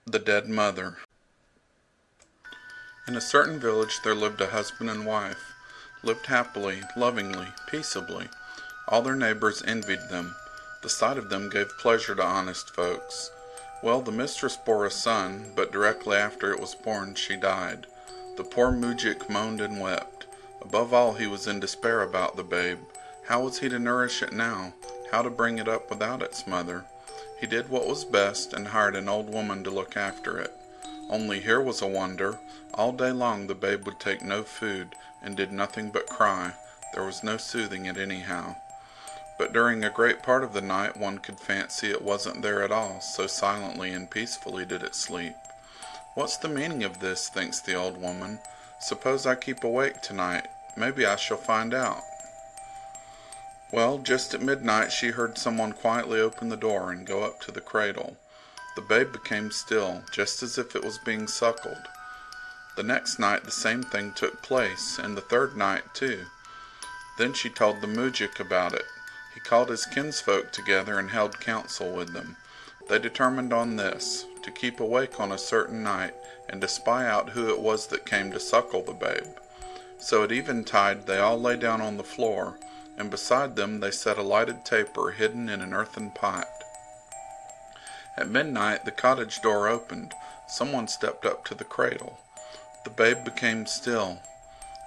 The Dead Mother. In a certain village there lived a husband and wife, lived happily, lovingly, peaceably. All their neighbors envied them. The sight of them gave pleasure to honest folks. Well, the mistress bore a son, but directly after it was born she died. The poor moujik moaned and wept. Above all, he was in despair about the babe. How was he to nourish it now? How to bring it up without its mother? He did what was best, and hired an old woman to look after it. Only here was a wonder. All day long the babe would take no food, and did nothing but cry. There was no soothing it anyhow. But during a great part of the night one could fancy it wasn't there at all, so silently and peacefully did it sleep. What's the meaning of this, thinks the old woman. Suppose I keep awake tonight. Maybe I shall find out. Well, just at midnight she heard someone quietly open the door and go up to the cradle. The babe became still, just as if it was being suckled. The next night the same thing took place, and the third night too. Then she told the moujik about it. He called his kinsfolk together and held counsel with them. They determined on this, to keep awake on a certain night, and to spy out who it was that came to suckle the babe. So at eventide they all lay down on the floor, and beside them they set a lighted taper hidden in an earthen pot. At midnight the cottage door opened. Someone stepped up to the cradle. The babe became still.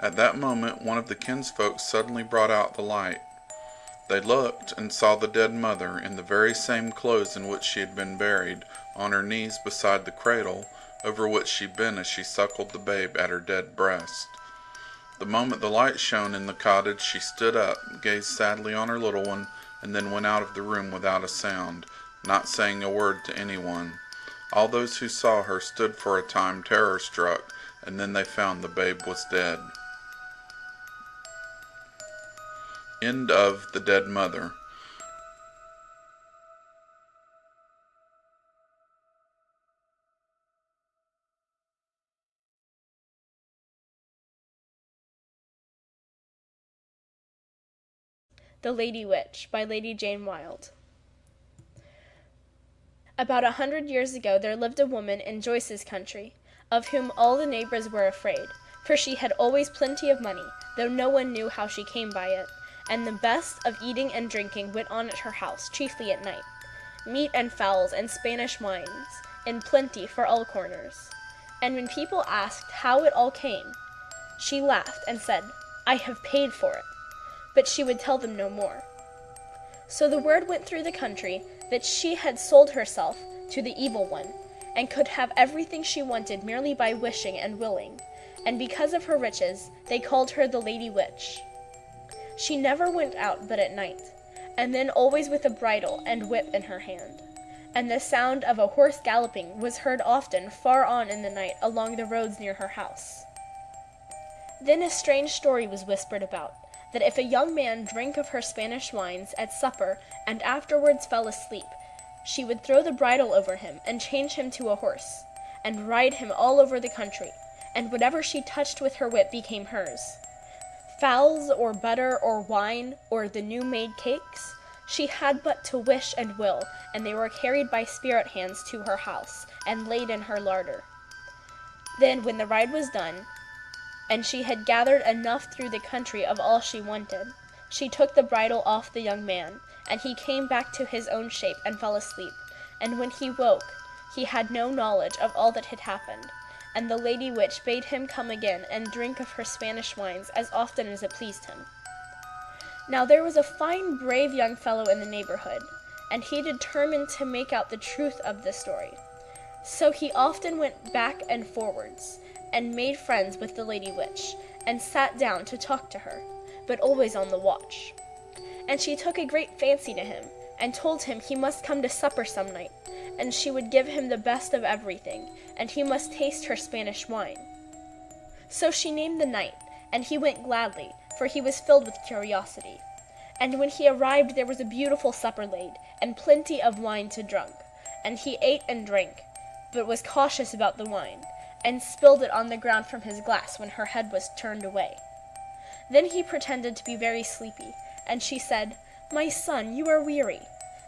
At that moment one of the kinsfolk suddenly brought out the light. They looked and saw the dead mother, in the very same clothes in which she had been buried, on her knees beside the cradle, over which she bent as she suckled the babe at her dead breast. The moment the light shone in the cottage she stood up, gazed sadly on her little one, and then went out of the room without a sound, not saying a word to anyone. All those who saw her stood for a time terror-struck, and then they found the babe was dead. End of The Dead Mother. The Lady Witch by Lady Jane Wilde. About 100 years ago there lived a woman in Joyce's country, of whom all the neighbors were afraid, for she had always plenty of money, though no one knew how she came by it, and the best of eating and drinking went on at her house, chiefly at night. Meat and fowls and Spanish wines, in plenty for all corners. And when people asked how it all came, she laughed and said, "I have paid for it." But she would tell them no more. So the word went through the country that she had sold herself to the evil one, and could have everything she wanted merely by wishing and willing, and because of her riches they called her the Lady Witch. She never went out but at night, and then always with a bridle and whip in her hand, and the sound of a horse galloping was heard often far on in the night along the roads near her house. Then a strange story was whispered about, that if a young man drank of her Spanish wines at supper and afterwards fell asleep, she would throw the bridle over him and change him to a horse, and ride him all over the country, and whatever she touched with her whip became hers. Fowls or butter or wine or the new-made cakes, she had but to wish and will, and they were carried by spirit hands to her house and laid in her larder. Then, when the ride was done, and she had gathered enough through the country of all she wanted, she took the bridle off the young man, and he came back to his own shape and fell asleep, and when he woke he had no knowledge of all that had happened, and the Lady Witch bade him come again and drink of her Spanish wines as often as it pleased him. Now there was a fine brave young fellow in the neighborhood, and he determined to make out the truth of the story. So he often went back and forwards, and made friends with the Lady Witch, and sat down to talk to her, but always on the watch. And she took a great fancy to him, and told him he must come to supper some night, and she would give him the best of everything, and he must taste her Spanish wine. So she named the night, and he went gladly, for he was filled with curiosity. And when he arrived there was a beautiful supper laid, and plenty of wine to drink, and he ate and drank, but was cautious about the wine, and spilled it on the ground from his glass when her head was turned away. Then he pretended to be very sleepy, and she said, "My son, you are weary."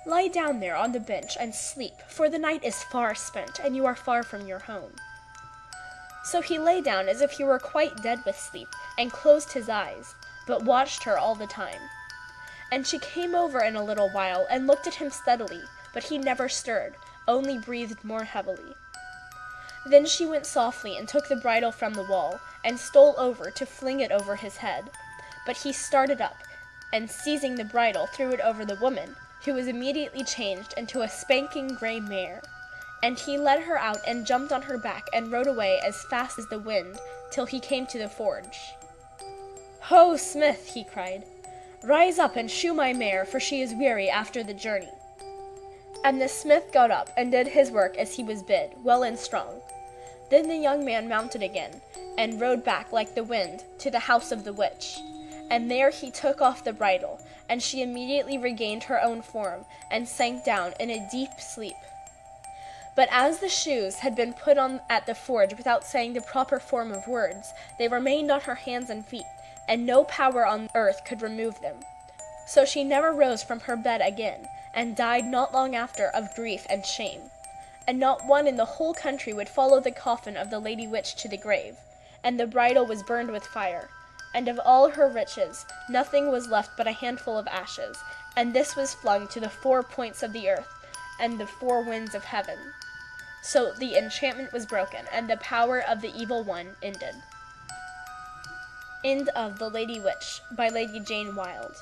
Lie down there on the bench and sleep, for the night is far spent, and you are far from your home." So he lay down as if he were quite dead with sleep, and closed his eyes, but watched her all the time. And she came over in a little while, and looked at him steadily, but he never stirred, only breathed more heavily. Then she went softly and took the bridle from the wall, and stole over to fling it over his head. But he started up, and seizing the bridle, threw it over the woman, who was immediately changed into a spanking gray mare. And he led her out and jumped on her back and rode away as fast as the wind, till he came to the forge. "Ho, smith!" he cried. "Rise up and shoe my mare, for she is weary after the journey." And the smith got up and did his work as he was bid, well and strong. Then the young man mounted again, and rode back like the wind to the house of the witch. And there he took off the bridle, and she immediately regained her own form, and sank down in a deep sleep. But as the shoes had been put on at the forge without saying the proper form of words, they remained on her hands and feet, and no power on earth could remove them. So she never rose from her bed again, and died not long after of grief and shame. And not one in the whole country would follow the coffin of the Lady Witch to the grave, and the bridle was burned with fire, and of all her riches nothing was left but a handful of ashes, and this was flung to the 4 points of the earth and the 4 winds of heaven. So the enchantment was broken, and the power of the evil one ended. End of The Lady Witch by Lady Jane Wilde.